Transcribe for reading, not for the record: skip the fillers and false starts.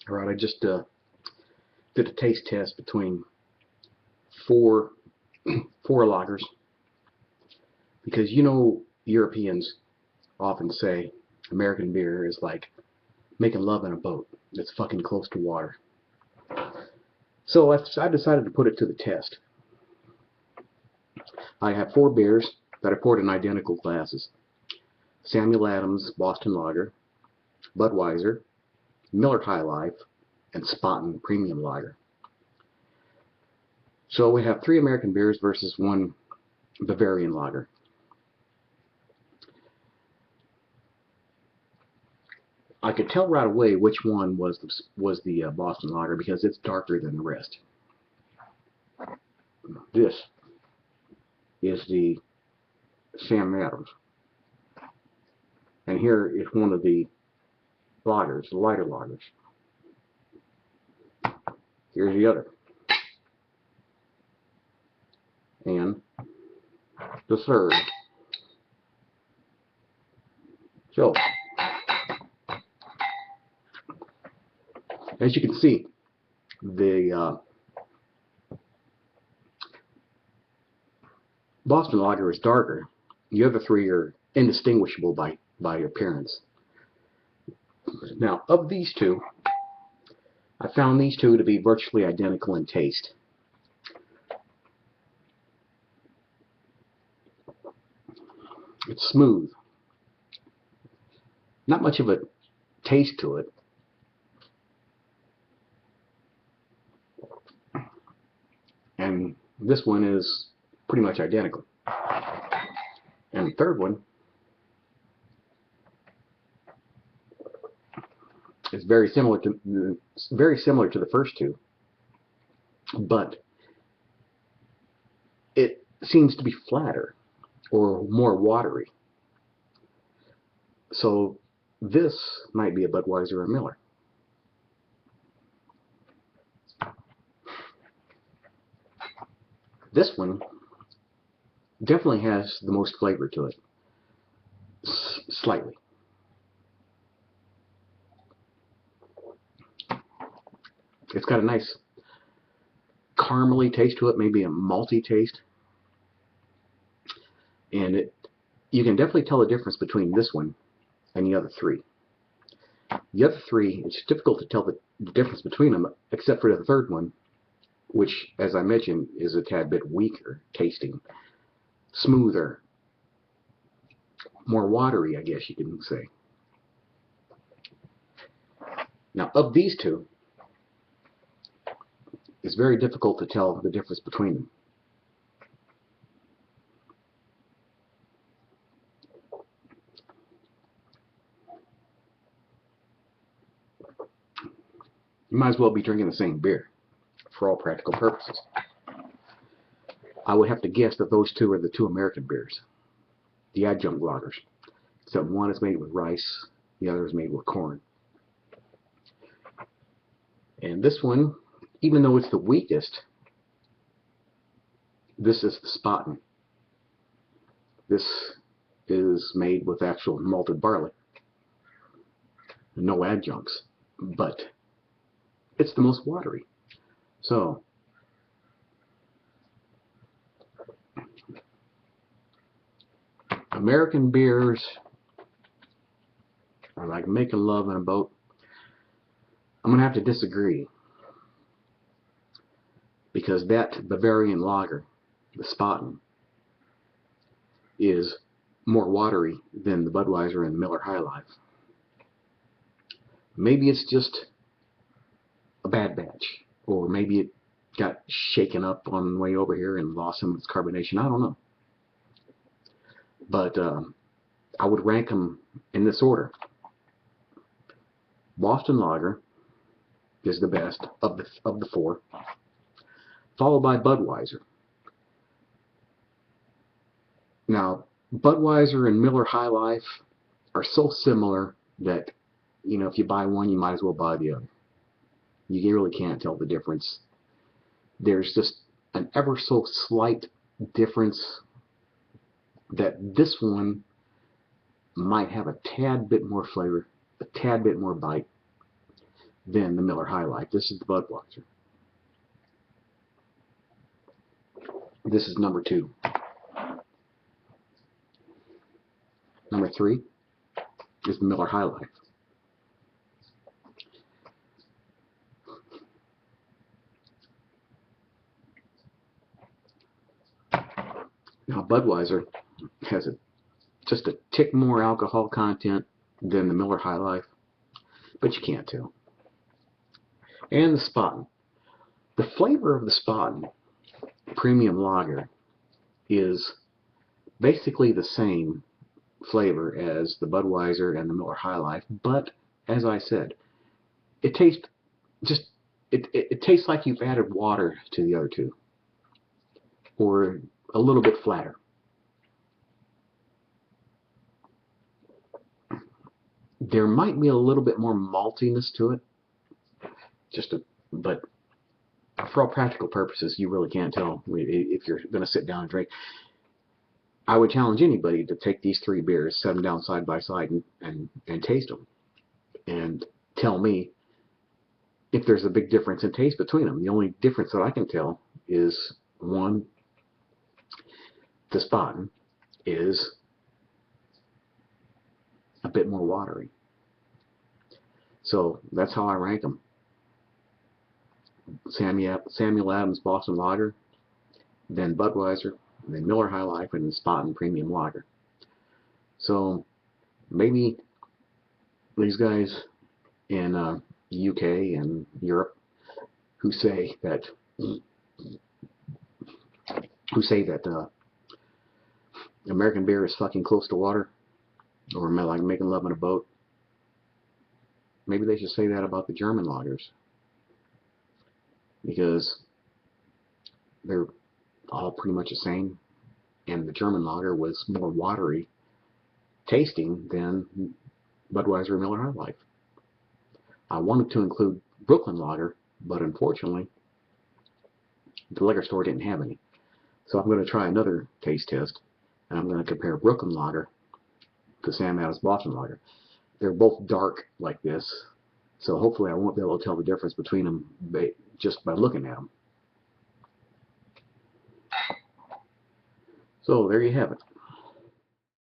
Alright, I just did a taste test between four lagers, because Europeans often say American beer is like making love in a boat that's fucking close to water. So I decided to put it to the test. I have four beers that I poured in identical glasses: Samuel Adams Boston Lager, Budweiser, Miller High Life, and Spaten Premium Lager. So we have three American beers versus one Bavarian lager. I could tell right away which one was the Boston Lager because it's darker than the rest. This is the Sam Adams, and here is one of the lagers, the lighter lagers. Here's the other, and the third. So, as you can see, the Boston Lager is darker. The other three are indistinguishable by appearance. Now, of these two, I found these two to be virtually identical in taste. It's smooth. Not much of a taste to it. And this one is pretty much identical. And the third one is very similar to the first two, but it seems to be flatter or more watery. So this might be a Budweiser or Miller. This one definitely has the most flavor to it, slightly. It's got a nice caramely taste to it, maybe a malty taste. And you can definitely tell the difference between this one and the other three. The other three, it's difficult to tell the difference between them, except for the third one, which, as I mentioned, is a tad bit weaker tasting, smoother, more watery, I guess you can say. Now, of these two, it's very difficult to tell the difference between them. You might as well be drinking the same beer for all practical purposes. I would have to guess that those two are the two American beers, the adjunct lagers, except one is made with rice, the other is made with corn. And this one, even though it's the weakest, this is the Spaten. This is made with actual malted barley, no adjuncts, but it's the most watery. So, American beers are like making love in a boat. I'm going to have to disagree, because that Bavarian lager, the Spaten, is more watery than the Budweiser and the Miller High Life. Maybe it's just a bad batch, or maybe it got shaken up on the way over here and lost some of its carbonation. I don't know. But I would rank them in this order. Boston Lager is the best of the four, followed by Budweiser. Now, Budweiser and Miller High Life are so similar that, if you buy one, you might as well buy the other. You really can't tell the difference. There's just an ever so slight difference that this one might have a tad bit more flavor, a tad bit more bite. then the Miller High Life. This is the Budweiser. This is number 2. Number 3 is the Miller High Life. Now Budweiser has just a tick more alcohol content than the Miller High Life, but you can't tell. And the Spaten. The flavor of the Spaten premium lager is basically the same flavor as the Budweiser and the Miller High Life, but as I said, it tastes just it tastes like you've added water to the other two, or a little bit flatter. There might be a little bit more maltiness to it, but for all practical purposes, you really can't tell if you're going to sit down and drink. I would challenge anybody to take these 3 beers, set them down side by side, and taste them, and tell me if there's a big difference in taste between them. The only difference that I can tell is, one, the Spaten is a bit more watery. So that's how I rank them. Samuel Adams Boston Lager, then Budweiser, then Miller High Life, and then Spaten Premium Lager. So maybe these guys in the UK and Europe who say that American beer is fucking close to water, or like making love in a boat, maybe they should say that about the German lagers, because they're all pretty much the same, and the German lager was more watery tasting than Budweiser and Miller High Life. I wanted to include Brooklyn Lager, but unfortunately the liquor store didn't have any. So I'm going to try another taste test, and I'm going to compare Brooklyn Lager to Sam Adams Boston Lager. They're both dark like this, so hopefully I won't be able to tell the difference between them just by looking at them. So there you have it.